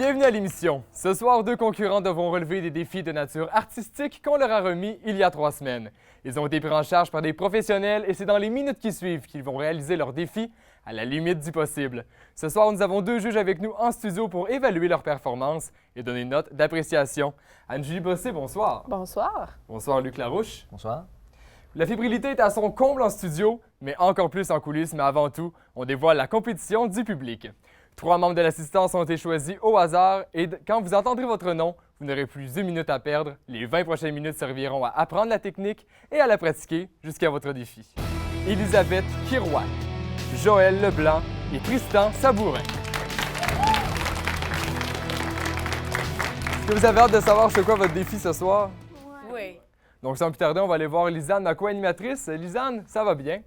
Bienvenue à l'émission. Ce soir, deux concurrents devront relever des défis de nature artistique qu'on leur a remis il y a 3 semaines. Ils ont été pris en charge par des professionnels et c'est dans les minutes qui suivent qu'ils vont réaliser leurs défis à la limite du possible. Ce soir, nous avons 2 juges avec nous en studio pour évaluer leur performance et donner une note d'appréciation. Anne-Julie Bossé, bonsoir. Bonsoir. Bonsoir, Luc Larouche. Bonsoir. La fébrilité est à son comble en studio, mais encore plus en coulisses, mais avant tout, on dévoile la compétition du public. 3 membres de l'assistance ont été choisis au hasard et quand vous entendrez votre nom, vous n'aurez plus 1 minute à perdre. Les 20 prochaines minutes serviront à apprendre la technique et à la pratiquer jusqu'à votre défi. Elisabeth Kirouac, Joël Leblanc et Tristan Sabourin. Est-ce que vous avez hâte de savoir c'est quoi votre défi ce soir? Oui. Donc sans plus tarder, on va aller voir Lisanne, ma co-animatrice. Lisanne, ça va bien?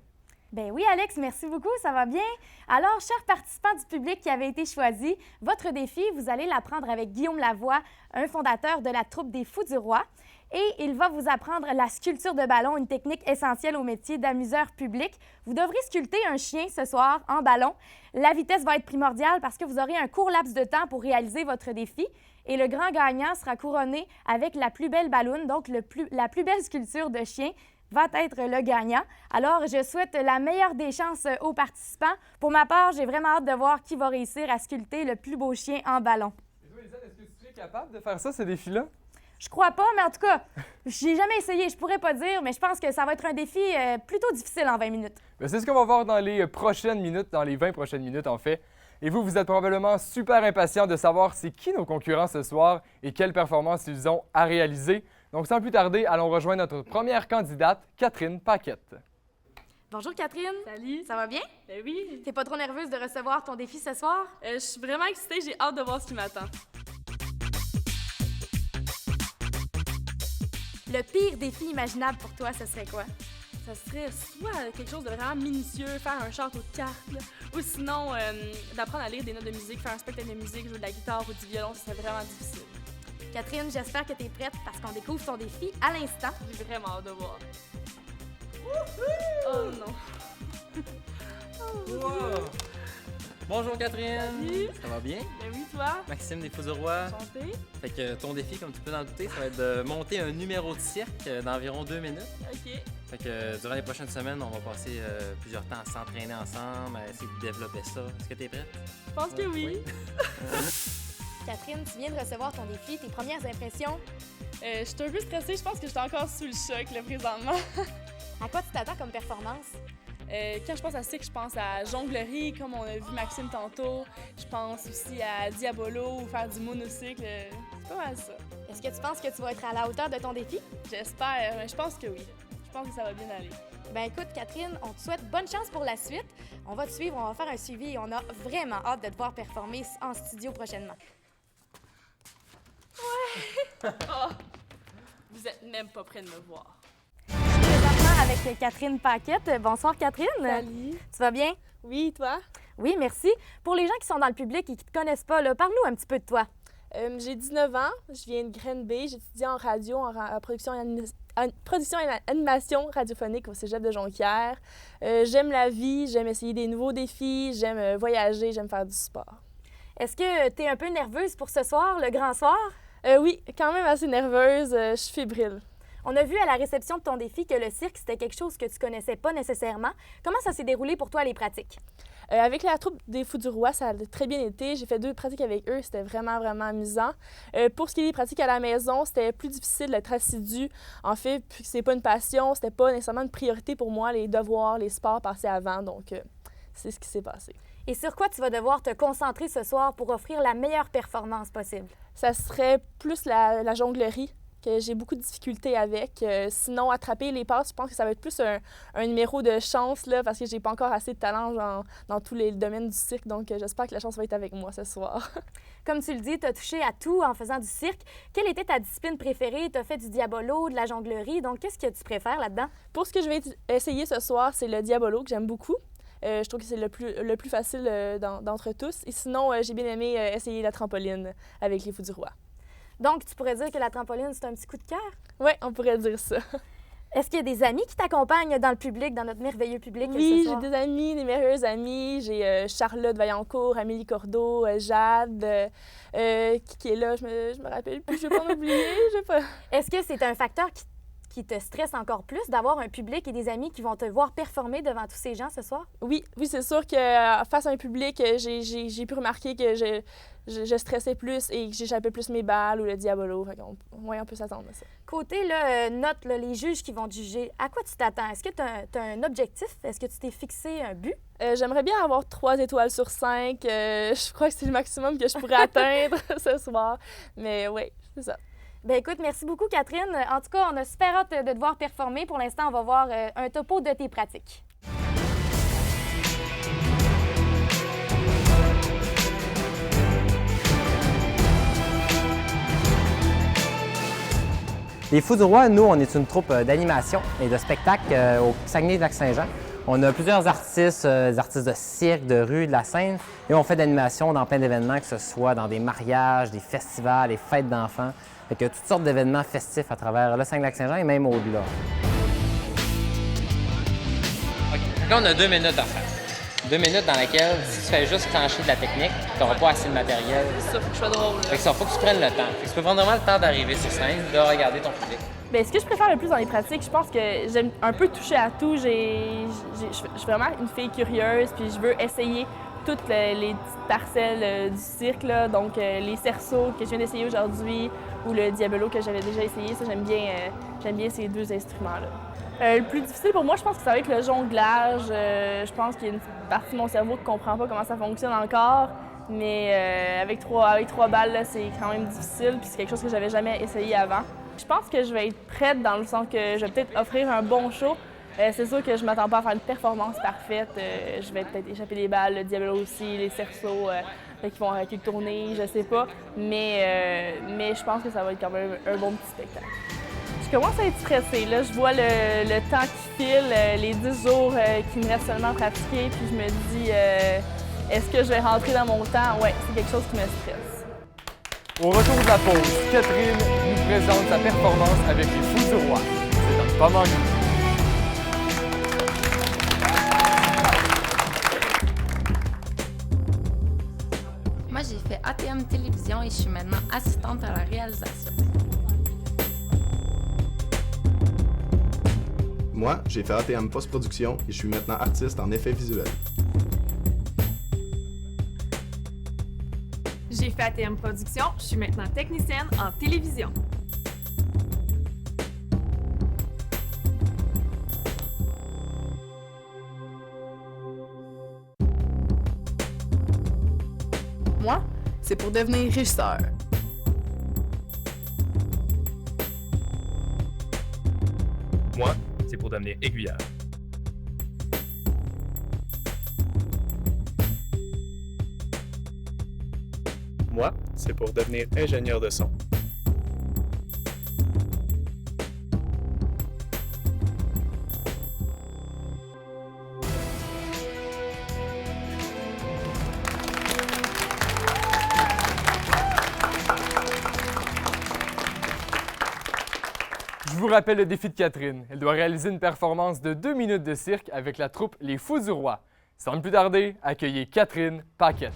Ben oui, Alex, merci beaucoup, ça va bien. Alors, chers participants du public qui avaient été choisis, votre défi, vous allez l'apprendre avec Guillaume Lavoie, un fondateur de la troupe des Fous du Roi. Et il va vous apprendre la sculpture de ballon, une technique essentielle au métier d'amuseur public. Vous devrez sculpter un chien ce soir en ballon. La vitesse va être primordiale parce que vous aurez un court laps de temps pour réaliser votre défi. Et le grand gagnant sera couronné avec la plus belle balloune, donc la plus belle sculpture de chien va être le gagnant. Alors, je souhaite la meilleure des chances aux participants. Pour ma part, j'ai vraiment hâte de voir qui va réussir à sculpter le plus beau chien en ballon. Et toi, Lisanne, est-ce que tu es capable de faire ça, ce défi-là? Je crois pas, mais en tout cas, j'ai jamais essayé, je pourrais pas dire, mais je pense que ça va être un défi plutôt difficile en 20 minutes. Bien, c'est ce qu'on va voir dans les prochaines minutes, dans les 20 prochaines minutes en fait. Et vous êtes probablement super impatient de savoir c'est qui nos concurrents ce soir et quelle performance ils ont à réaliser. Donc sans plus tarder, allons rejoindre notre première candidate, Catherine Paquette. Bonjour Catherine. Salut. Ça va bien? Ben oui. T'es pas trop nerveuse de recevoir ton défi ce soir? Je suis vraiment excitée, j'ai hâte de voir ce qui m'attend. Le pire défi imaginable pour toi, ce serait quoi? Ça serait soit quelque chose de vraiment minutieux, faire un château de cartes, là, ou sinon d'apprendre à lire des notes de musique, faire un spectacle de musique, jouer de la guitare ou du violon, ça serait vraiment difficile. Catherine, j'espère que tu es prête parce qu'on découvre ton défi à l'instant. J'ai vraiment hâte de voir. Oh non! Wow. Bonjour Catherine! Salut. Ça va bien? Ben oui, toi? Maxime des Fous du Roi. Santé? Fait que ton défi, comme tu peux t'en douter, ça va être de monter un numéro de cirque d'environ 2 minutes. OK. Fait que durant les prochaines semaines, on va passer plusieurs temps à s'entraîner ensemble, à essayer de développer ça. Est-ce que tu es prête? Je pense que oui. Catherine, tu viens de recevoir ton défi, tes premières impressions. Je suis un peu stressée, je pense que je suis encore sous le choc là, présentement. À quoi tu t'attends comme performance? Quand je pense à cirque, je pense à jonglerie, comme on a vu Maxime tantôt. Je pense aussi à Diabolo ou faire du monocycle. C'est pas mal ça. Est-ce que tu penses que tu vas être à la hauteur de ton défi? J'espère, mais je pense que oui. Je pense que ça va bien aller. Ben écoute, Catherine, on te souhaite bonne chance pour la suite. On va te suivre, on va faire un suivi et on a vraiment hâte de te voir performer en studio prochainement. Oh, vous êtes même pas près de me voir. Présentement avec Catherine Paquette. Bonsoir Catherine. Salut. Tu vas bien? Oui, toi? Oui, merci. Pour les gens qui sont dans le public et qui ne te connaissent pas, parle-nous un petit peu de toi. J'ai 19 ans, je viens de Grenby, j'étudie en radio, en production et animation radiophonique au cégep de Jonquière. J'aime la vie, j'aime essayer des nouveaux défis, j'aime voyager, j'aime faire du sport. Est-ce que tu es un peu nerveuse pour ce soir, le grand soir? Oui, quand même assez nerveuse, je suis fébrile. On a vu à la réception de ton défi que le cirque, c'était quelque chose que tu connaissais pas nécessairement. Comment ça s'est déroulé pour toi, les pratiques? Avec la troupe des Fous du Roi, ça a très bien été. J'ai fait 2 pratiques avec eux, c'était vraiment, vraiment amusant. Pour ce qui est des pratiques à la maison, c'était plus difficile d'être assidu. En fait, puis c'est pas une passion, c'était pas nécessairement une priorité pour moi, les devoirs, les sports passés avant, donc c'est ce qui s'est passé. Et sur quoi tu vas devoir te concentrer ce soir pour offrir la meilleure performance possible? Ça serait plus la jonglerie, que j'ai beaucoup de difficultés avec. Sinon, attraper les passes, je pense que ça va être plus un numéro de chance, là, parce que j'ai pas encore assez de talent dans tous les domaines du cirque. Donc, j'espère que la chance va être avec moi ce soir. Comme tu le dis, tu as touché à tout en faisant du cirque. Quelle était ta discipline préférée? Tu as fait du diabolo, de la jonglerie. Donc, qu'est-ce que tu préfères là-dedans? Pour ce que je vais essayer ce soir, c'est le diabolo, que j'aime beaucoup. Je trouve que c'est le plus facile d'entre tous. Et sinon, j'ai bien aimé essayer la trampoline avec les Fous du Roi. Donc, tu pourrais dire que la trampoline, c'est un petit coup de cœur? Oui, on pourrait dire ça. Est-ce qu'il y a des amis qui t'accompagnent dans le public, dans notre merveilleux public ce Oui, soir? j'ai des amis, des merveilleuses amies. J'ai Charlotte Vaillancourt, Amélie Cordeau, Jade, qui est là, je me rappelle plus, je vais pas m'oublier, je vais pas... Est-ce que c'est un facteur qui te stresse encore plus d'avoir un public et des amis qui vont te voir performer devant tous ces gens ce soir? Oui, c'est sûr que face à un public, j'ai pu remarquer que je stressais plus et que j'échappais plus mes balles ou le diabolo. Fait on peut s'attendre à ça. Côté là, note, là, les juges qui vont te juger, à quoi tu t'attends? Est-ce que tu as un objectif? Est-ce que tu t'es fixé un but? J'aimerais bien avoir 3 étoiles sur 5. Je crois que c'est le maximum que je pourrais atteindre ce soir. Mais oui, c'est ça. Bien, écoute, merci beaucoup, Catherine. En tout cas, on a super hâte de te voir performer. Pour l'instant, on va voir un topo de tes pratiques. Les Fous du Roi, nous, on est une troupe d'animation et de spectacle au Saguenay-Lac-Saint-Jean. On a plusieurs artistes, des artistes de cirque, de rue, de la scène, et on fait de l'animation dans plein d'événements, que ce soit dans des mariages, des festivals, des fêtes d'enfants. Fait que toutes sortes d'événements festifs à travers le Saguenay-Lac-Saint-Jean et même au-delà. OK. Là, on a 2 minutes à faire. 2 minutes dans lesquelles, si tu fais juste clencher de la technique, tu n'auras pas assez de matériel. C'est ça, faut que je sois drôle. Fait que ça, faut que tu prennes le temps. Fait que tu peux prendre vraiment le temps d'arriver sur scène, de regarder ton public. Bien, ce que je préfère le plus dans les pratiques, je pense que j'aime un peu toucher à tout. Je suis vraiment une fille curieuse, puis je veux essayer toutes les petites parcelles du cirque, là. Donc les cerceaux que je viens d'essayer aujourd'hui ou le diabolo que j'avais déjà essayé, ça j'aime bien ces 2 instruments-là. Le plus difficile pour moi, je pense que ça va être le jonglage. Je pense qu'il y a une partie de mon cerveau qui ne comprend pas comment ça fonctionne encore, mais avec trois balles, là, c'est quand même difficile, puis c'est quelque chose que j'avais jamais essayé avant. Je pense que je vais être prête dans le sens que je vais peut-être offrir un bon show. C'est sûr que je m'attends pas à faire une performance parfaite. Je vais peut-être échapper des balles, le diabolo aussi, les cerceaux qui vont arrêter de tourner, je sais pas. Mais je pense que ça va être quand même un bon petit spectacle. Je commence à être stressée. Là, je vois le temps qui file, les 10 jours qui me restent seulement à pratiquer, puis je me dis, est-ce que je vais rentrer dans mon temps? Ouais, c'est quelque chose qui me stresse. Au retour de la pause, Catherine nous présente sa performance avec les Fous du Roi. C'est dans Pas manquer. Moi, j'ai fait ATM Télévision et je suis maintenant assistante à la réalisation. Moi, j'ai fait ATM Post-Production et je suis maintenant artiste en effets visuels. J'ai fait ATM Production, je suis maintenant technicienne en télévision. Moi, c'est pour devenir régisseur. Moi, c'est pour devenir aiguilleur. Moi, c'est pour devenir ingénieur de son. Je vous rappelle le défi de Catherine. Elle doit réaliser une performance de 2 minutes de cirque avec la troupe Les Fous du Roi. Sans plus tarder, accueillez Catherine Paquette.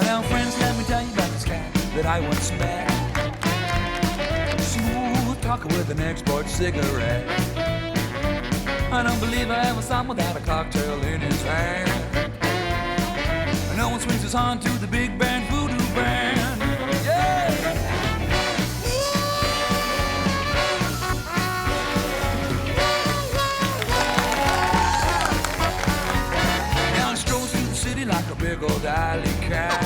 Now, friends, let me tell you about this cat that I once met. Smooth talker with an export cigarette. I don't believe I ever saw him without a cocktail in his hand. No one swings his horn to the big band voodoo band. Yeah! Now he strolls through the city like a big old alley cat.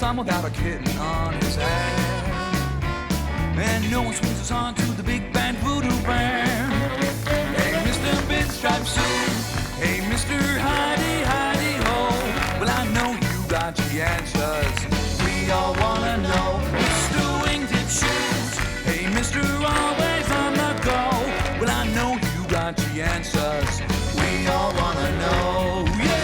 some without a kitten on his hand. And no one swings us on to the big band voodoo band. Hey, Mr. Pinstripe Suit. Hey, Mr. Heidi, Heidi, ho. Well, I know you got the answers. We all wanna know. Mr. Wingtip Shoes. Hey, Mr. Always on the go. Well, I know you got the answers. We all wanna know. Yeah!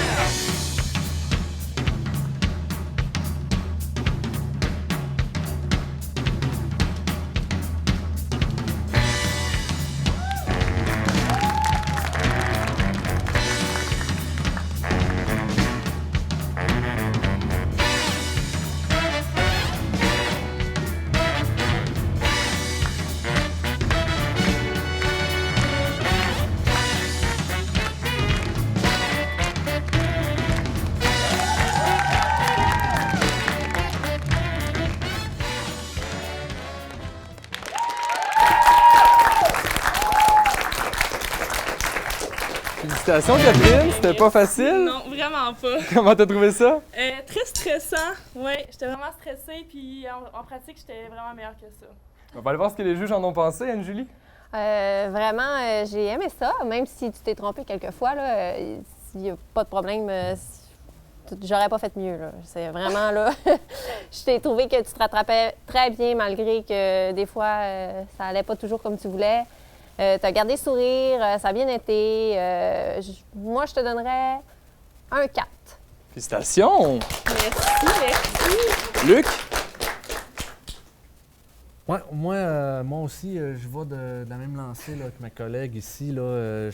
Félicitations, Catherine, c'était pas facile? Non, vraiment pas. Comment t'as trouvé ça? Très stressant, ouais. J'étais vraiment stressée, puis en pratique, j'étais vraiment meilleure que ça. On va aller voir ce que les juges en ont pensé, Anne-Julie. Vraiment, j'ai aimé ça, même si tu t'es trompé quelques fois, là, il n'y a pas de problème. J'aurais pas fait mieux, là. C'est vraiment, là, je t'ai trouvé que tu te rattrapais très bien, malgré que des fois, ça allait pas toujours comme tu voulais. Tu as gardé le sourire, ça a bien été. Moi, je te donnerais un 4. Félicitations! Merci. Luc? Ouais, moi aussi, je vais de la même lancée là, que ma collègue ici. Là,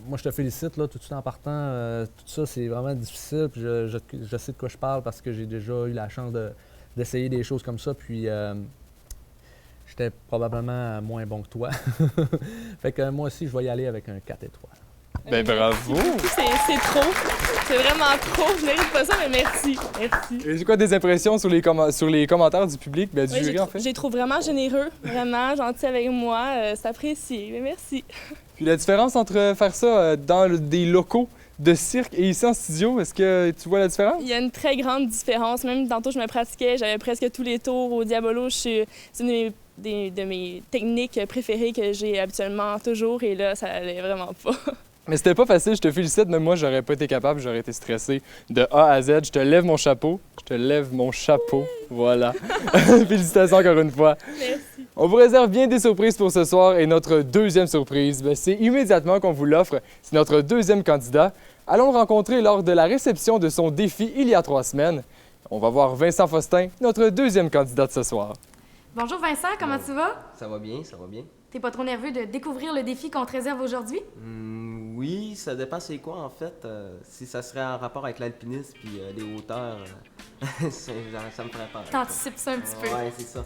moi, je te félicite là, tout de suite en partant. Tout ça, c'est vraiment difficile. Puis je sais de quoi je parle parce que j'ai déjà eu la chance d'essayer des choses comme ça. Puis j'étais probablement moins bon que toi. Fait que moi aussi, je vais y aller avec un 4 étoiles. Ben bravo! C'est trop. C'est vraiment trop. Je mérite pas ça, mais merci. Merci. Et c'est quoi des impressions sur les commentaires du public, du jury, en fait? Je les trouve vraiment généreux, vraiment gentils avec moi. C'est apprécié. Mais merci. Puis la différence entre faire ça dans des locaux de cirque et ici en studio, est-ce que tu vois la différence? Il y a une très grande différence. Même tantôt, je me pratiquais, j'avais presque tous les tours au Diabolo. C'est une de mes techniques préférées que j'ai habituellement toujours. Et là, ça allait vraiment pas. Mais c'était pas facile, je te félicite, mais moi, j'aurais pas été capable, j'aurais été stressé de A à Z. Je te lève mon chapeau. Voilà. Félicitations encore une fois. Merci. On vous réserve bien des surprises pour ce soir et notre deuxième surprise, c'est immédiatement qu'on vous l'offre. C'est notre deuxième candidat. Allons le rencontrer lors de la réception de son défi il y a 3 semaines. On va voir Vincent Faustin, notre deuxième candidat de ce soir. Bonjour Vincent, comment tu vas? Ça va bien, ça va bien. T'es pas trop nerveux de découvrir le défi qu'on te réserve aujourd'hui? Oui, ça dépend c'est quoi en fait. Si ça serait en rapport avec l'alpinisme puis les hauteurs, ça me ferait peur. T'anticipes ça un petit peu. Ouais, c'est ça.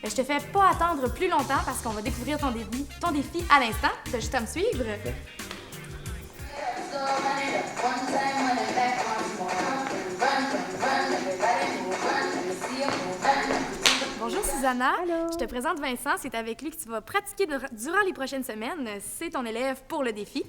Je te fais pas attendre plus longtemps parce qu'on va découvrir ton défi à l'instant. T'as juste à me suivre. Okay. Bonjour Susanna. Allô. Je te présente Vincent. C'est avec lui que tu vas pratiquer durant les prochaines semaines. C'est ton élève pour le défi.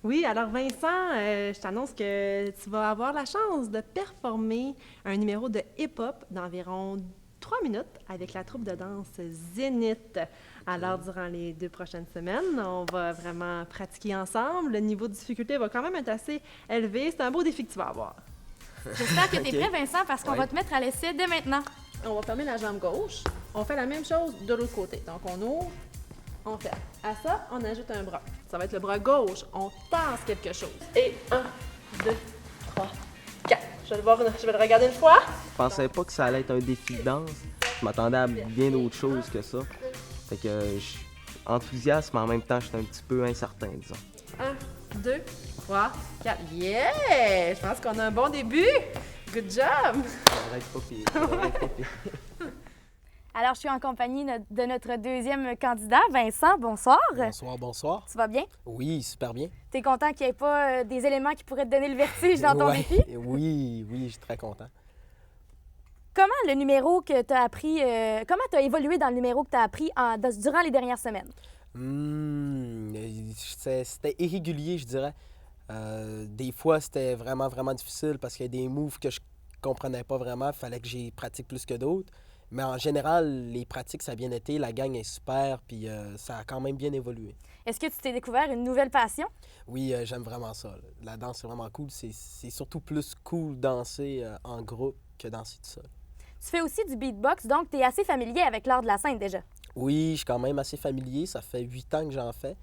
Oui, alors Vincent, je t'annonce que tu vas avoir la chance de performer un numéro de hip-hop d'environ 3 minutes avec la troupe de danse Zénith. Alors, durant les 2 prochaines semaines, on va vraiment pratiquer ensemble. Le niveau de difficulté va quand même être assez élevé. C'est un beau défi que tu vas avoir. J'espère que tu es prêt, Vincent, parce qu'on va te mettre à l'essai dès maintenant. On va fermer la jambe gauche. On fait la même chose de l'autre côté. Donc, on ouvre, on ferme. À ça, on ajoute un bras. Ça va être le bras gauche. On tasse quelque chose. Et 1, 2, 3, 4. Je vais le regarder une fois. Je pensais pas que ça allait être un défi de danse. Je m'attendais à bien d'autres choses que ça. Fait que je suis enthousiaste, mais en même temps, je suis un petit peu incertain, disons. 1, 2, 3, 4. Yeah! Je pense qu'on a un bon début. Good job! Ça devrait être pas pire. Alors, je suis en compagnie de notre deuxième candidat, Vincent. Bonsoir. Bonsoir. Tu vas bien? Oui, super bien. Tu es content qu'il n'y ait pas des éléments qui pourraient te donner le vertige dans ton défi? Oui, je suis très content. Comment le numéro que tu as appris, comment tu as évolué dans le numéro que tu as appris durant les dernières semaines? C'était irrégulier, je dirais. Des fois, c'était vraiment, vraiment difficile parce qu'il y a des moves que je comprenais pas vraiment. Il fallait que j'y pratique plus que d'autres. Mais en général, les pratiques, ça a bien été. La gang est super, puis ça a quand même bien évolué. Est-ce que tu t'es découvert une nouvelle passion? Oui, j'aime vraiment ça. Là. La danse, c'est vraiment cool. C'est surtout plus cool danser en groupe que danser tout seul. Tu fais aussi du beatbox, donc tu es assez familier avec l'art de la scène déjà. Oui, je suis quand même assez familier. Ça fait 8 ans que j'en fais.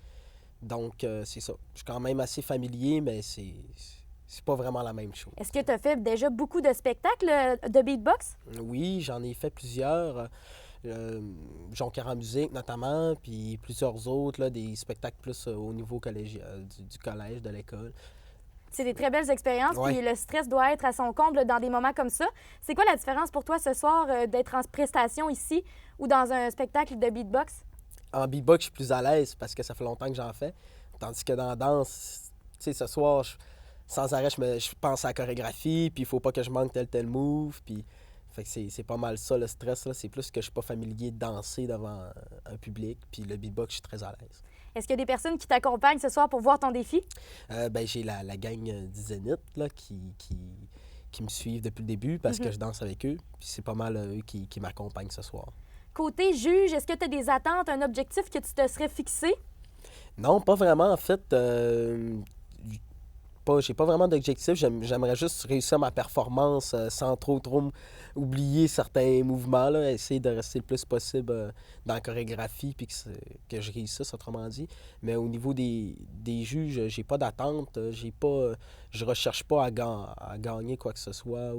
Donc, c'est ça. Je suis quand même assez familier, mais c'est pas vraiment la même chose. Est-ce que tu as fait déjà beaucoup de spectacles de beatbox? Oui, j'en ai fait plusieurs. Jonquière en musique notamment, puis plusieurs autres, là, des spectacles plus au niveau du collège, de l'école. C'est des très belles expériences, Ouais. puis le stress doit être à son comble dans des moments comme ça. C'est quoi la différence pour toi ce soir d'être en prestation ici ou dans un spectacle de beatbox? En beatbox, je suis plus à l'aise parce que ça fait longtemps que j'en fais. Tandis que dans la danse, tu sais, ce soir, sans arrêt, je pense à la chorégraphie, puis il faut pas que je manque tel move, puis... Fait que c'est pas mal ça, le stress, là. C'est plus que je suis pas familier de danser devant un public, puis le beatbox, je suis très à l'aise. Est-ce qu'il y a des personnes qui t'accompagnent ce soir pour voir ton défi? J'ai la gang du Zénith, là, qui me suivent depuis le début parce que je danse avec eux, puis c'est pas mal eux qui m'accompagnent ce soir. Côté juge, est-ce que tu as des attentes, un objectif que tu te serais fixé? Non, pas vraiment. En fait, j'ai pas vraiment d'objectif. J'aimerais juste réussir ma performance sans trop oublier certains mouvements, là, essayer de rester le plus possible dans la chorégraphie puis que je réussisse, autrement dit. Mais au niveau des juges, j'ai pas d'attente. Je recherche pas à gagner quoi que ce soit.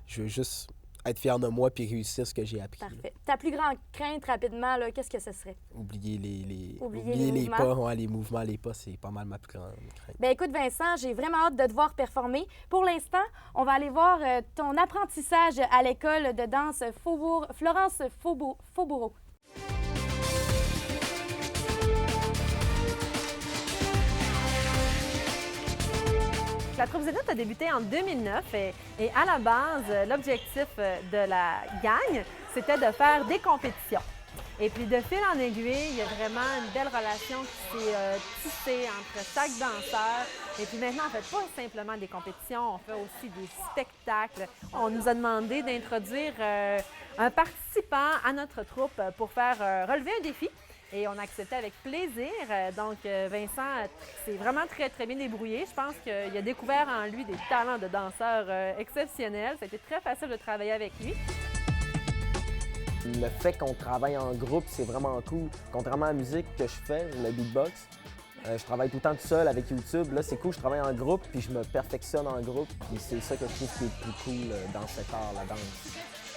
Je veux juste être fier de moi puis réussir ce que j'ai appris. Parfait. Ta plus grande crainte, rapidement, là, qu'est-ce que ce serait? Oublier les mouvements. pas. Ouais, les mouvements, les pas, c'est pas mal ma plus grande crainte. Bien, écoute, Vincent, j'ai vraiment hâte de te voir performer. Pour l'instant, on va aller voir ton apprentissage à l'école de danse Florence Faubourreau. La troupe Zénith a débuté en 2009 et à la base, l'objectif de la gang, c'était de faire des compétitions. Et puis de fil en aiguille, il y a vraiment une belle relation qui s'est tissée entre chaque danseur. Et puis maintenant, on ne fait pas simplement des compétitions, on fait aussi des spectacles. On nous a demandé d'introduire un participant à notre troupe pour faire relever un défi. Et on a accepté avec plaisir. Donc, Vincent s'est vraiment très, très bien débrouillé. Je pense qu'il a découvert en lui des talents de danseur exceptionnels. C'était très facile de travailler avec lui. Le fait qu'on travaille en groupe, c'est vraiment cool. Contrairement à la musique que je fais, le beatbox, je travaille tout le temps tout seul avec YouTube. Là, c'est cool, je travaille en groupe, puis je me perfectionne en groupe. Puis c'est ça que je trouve qui est le plus cool dans cet art, la danse.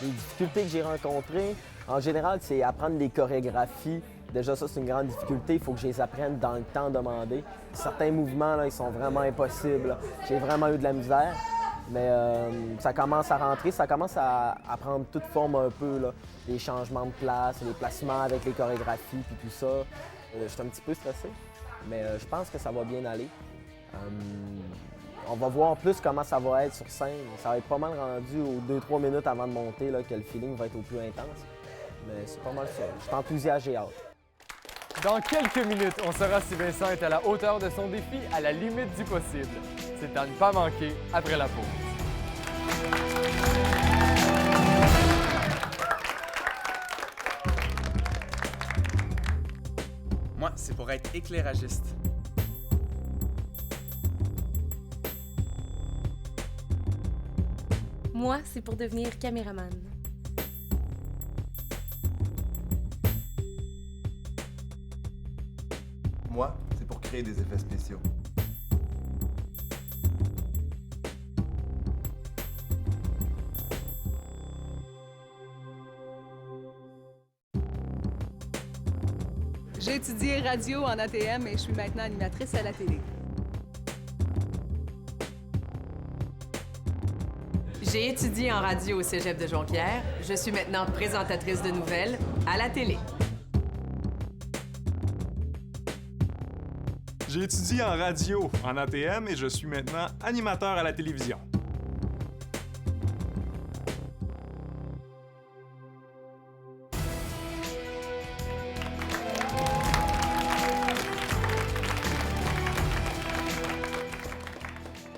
Les difficultés que j'ai rencontrées, en général, c'est apprendre des chorégraphies. Déjà, ça, c'est une grande difficulté. Il faut que je les apprenne dans le temps demandé. Certains mouvements, là, ils sont vraiment impossibles. J'ai vraiment eu de la misère. Mais ça commence à rentrer, ça commence à prendre toute forme un peu, là. Les changements de place, les placements avec les chorégraphies, puis tout ça. Je suis un petit peu stressé, mais je pense que ça va bien aller. On va voir plus comment ça va être sur scène. Ça va être pas mal rendu aux 2-3 minutes avant de monter, là, que le feeling va être au plus intense. Mais c'est pas mal ça. Je suis enthousiaste, j'ai hâte. Dans quelques minutes, on saura si Vincent est à la hauteur de son défi, à la limite du possible. C'est à ne pas manquer après la pause. Moi, c'est pour être éclairagiste. Moi, c'est pour devenir caméraman. Moi, c'est pour créer des effets spéciaux. J'ai étudié radio en ATM et je suis maintenant animatrice à la télé. J'ai étudié en radio au Cégep de Jonquière. Je suis maintenant présentatrice de nouvelles à la télé. J'ai étudié en radio en ATM et je suis maintenant animateur à la télévision.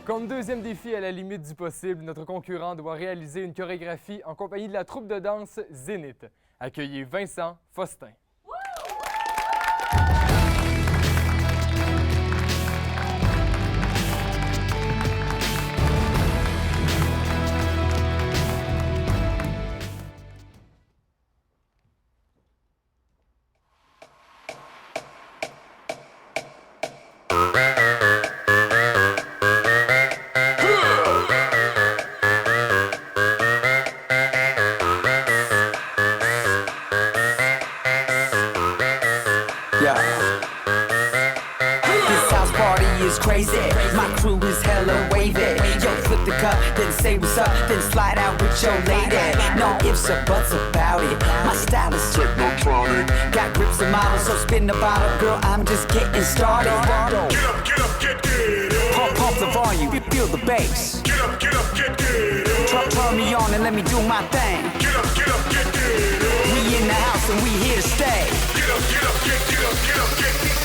Comme deuxième défi à la limite du possible, notre concurrent doit réaliser une chorégraphie en compagnie de la troupe de danse Zénith. Accueillez Vincent Faustin. Crazy, my crew is hella wavy. Yo, flip the cup, then say what's up, then slide out with your lady. No ifs or buts about it. My style is technotronic. Got grips and models, so spin the bottle, girl. I'm just getting started. Get up, get it. Pump the volume, feel the bass. Get up, get it. Turn me on and let me do my thing. Get up, get it. We in the house and we here to stay. Get up, get up, get up, get it.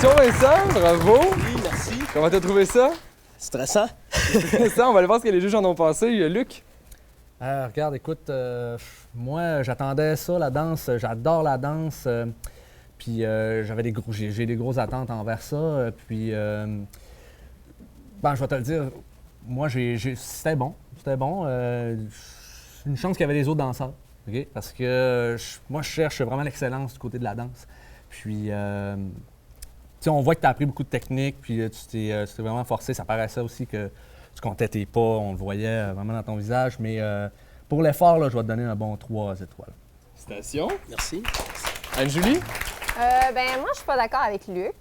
Félicitations Vincent, bravo! Oui, merci. Comment t'as trouvé ça? Stressant. Stressant, on va aller voir ce que les juges en ont pensé. Luc? Regarde, écoute, moi j'attendais ça, la danse, j'adore la danse. Puis j'ai des grosses attentes envers ça. Puis, je vais te le dire, moi c'était bon. C'était bon. Une chance qu'il y avait des autres danseurs. Okay? Parce que moi je cherche vraiment l'excellence du côté de la danse. Puis, on voit que tu as appris beaucoup de techniques, puis tu t'es vraiment forcé. Ça paraissait aussi que tu comptais tes pas, on le voyait vraiment dans ton visage. Mais pour l'effort, je vais te donner un bon 3 étoiles. Félicitations. Merci. Anne-Julie? Moi, je suis pas d'accord avec Luc.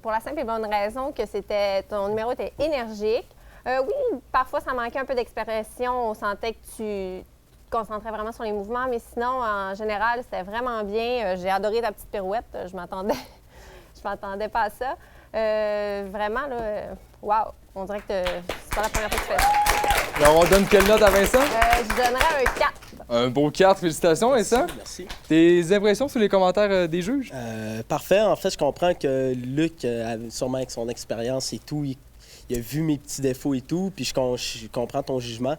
Pour la simple et bonne raison que ton numéro était énergique. Oui, parfois, ça manquait un peu d'expression. On sentait que tu te concentrais vraiment sur les mouvements, mais sinon, en général, c'était vraiment bien. J'ai adoré ta petite pirouette. Je m'attendais pas à ça. Vraiment, là, wow! On dirait que c'est pas la première fois que tu fais ça. Alors, on donne quelle note à Vincent? Je donnerais un 4. Un beau 4. Félicitations, Vincent. Merci. Tes impressions sur les commentaires des juges? Parfait. En fait, je comprends que Luc, sûrement avec son expérience et tout, il a vu mes petits défauts et tout, puis je comprends ton jugement.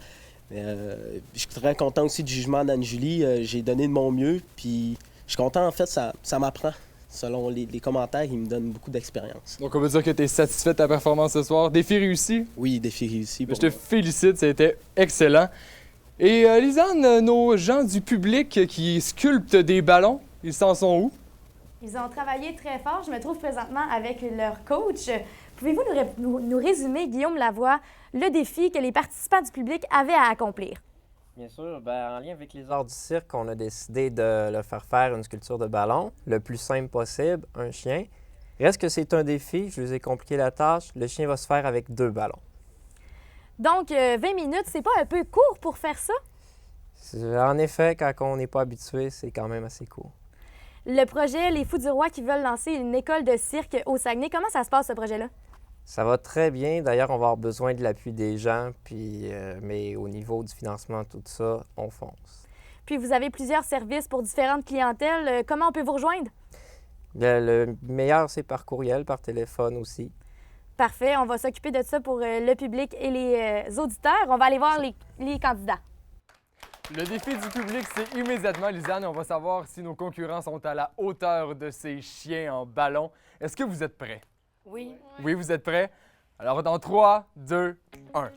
Je suis très content aussi du jugement d'Anne-Julie. J'ai donné de mon mieux, puis je suis content, en fait, ça m'apprend. Selon les commentaires, il me donne beaucoup d'expérience. Donc, on veut dire que tu es satisfait de ta performance ce soir. Défi réussi? Oui, défi réussi. Je te félicite, ça a été excellent. Et Lisanne, nos gens du public qui sculptent des ballons, ils s'en sont où? Ils ont travaillé très fort. Je me trouve présentement avec leur coach. Pouvez-vous nous résumer, Guillaume Lavoie, le défi que les participants du public avaient à accomplir? Bien sûr. En lien avec les arts du cirque, on a décidé de leur faire une sculpture de ballon, le plus simple possible, un chien. Reste que c'est un défi, je vous ai compliqué la tâche. Le chien va se faire avec 2 ballons. Donc, 20 minutes, c'est pas un peu court pour faire ça? En effet, quand on n'est pas habitué, c'est quand même assez court. Le projet Les Fous du Roi qui veulent lancer une école de cirque au Saguenay, comment ça se passe, ce projet-là? Ça va très bien. D'ailleurs, on va avoir besoin de l'appui des gens, mais au niveau du financement, tout ça, on fonce. Puis, vous avez plusieurs services pour différentes clientèles. Comment on peut vous rejoindre? Le meilleur, c'est par courriel, par téléphone aussi. Parfait. On va s'occuper de ça pour le public et les auditeurs. On va aller voir les candidats. Le défi du public, c'est immédiatement, Lisanne, on va savoir si nos concurrents sont à la hauteur de ces chiens en ballon. Est-ce que vous êtes prêts? Oui. Oui, vous êtes prêts? Alors, dans 3, 2, 1.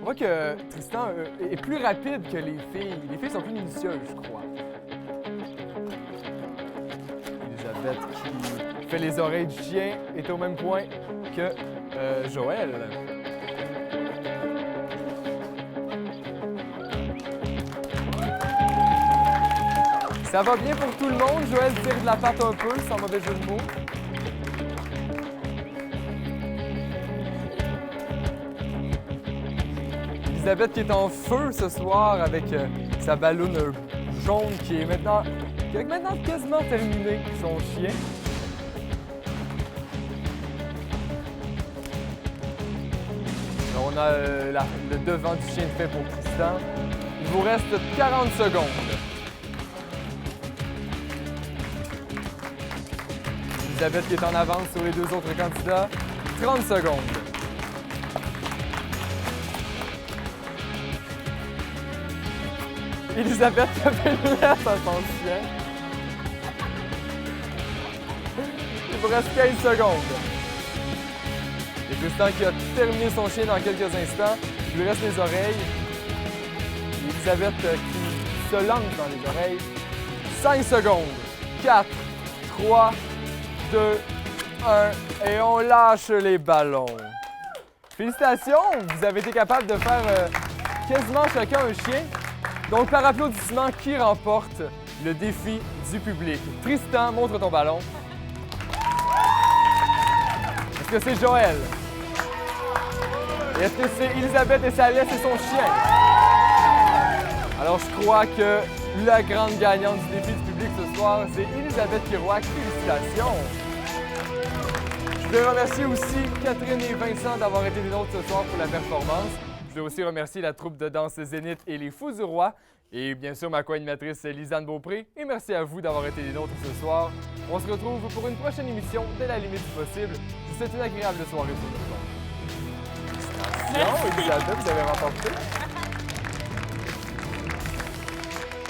On voit que Tristan est plus rapide que les filles. Les filles sont plus minutieuses, je crois. Elisabeth, qui fait les oreilles du chien, est au même point que Joël. Ça va bien pour tout le monde. Joël tire de la patte un peu, sans mauvais jeu de mots. Elisabeth qui est en feu ce soir avec sa balloune jaune qui est maintenant quasiment terminée, son chien. Là, on a le devant du chien fait pour Tristan. Il vous reste 40 secondes. Elisabeth qui est en avance sur les deux autres candidats. 30 secondes. Elisabeth a fait une lettre à son chien. Il vous reste 15 secondes. Et Tristan qui a terminé son chien dans quelques instants. Il lui reste les oreilles. Et Elisabeth qui se lance dans les oreilles. 5 secondes. 4, 3, 2, 1. Et on lâche les ballons. Félicitations! Vous avez été capable de faire quasiment chacun un chien. Donc, par applaudissement, qui remporte le défi du public? Tristan, montre ton ballon. Est-ce que c'est Joël? Est-ce que c'est Elisabeth et sa laisse et son chien? Alors, je crois que la grande gagnante du défi du public ce soir, c'est Elisabeth Kirouac. Félicitations! Je voulais remercier aussi Catherine et Vincent d'avoir été des nôtres ce soir pour la performance. Je veux aussi remercier la troupe de danse Zénith et les Fous du Roi. Et bien sûr, ma co-animatrice Lisanne Beaupré. Et merci à vous d'avoir été des nôtres ce soir. On se retrouve pour une prochaine émission dès la limite du possible. Je vous souhaite une agréable soirée pour ce soir. Félicitations, Elisabeth, vous avez remporté.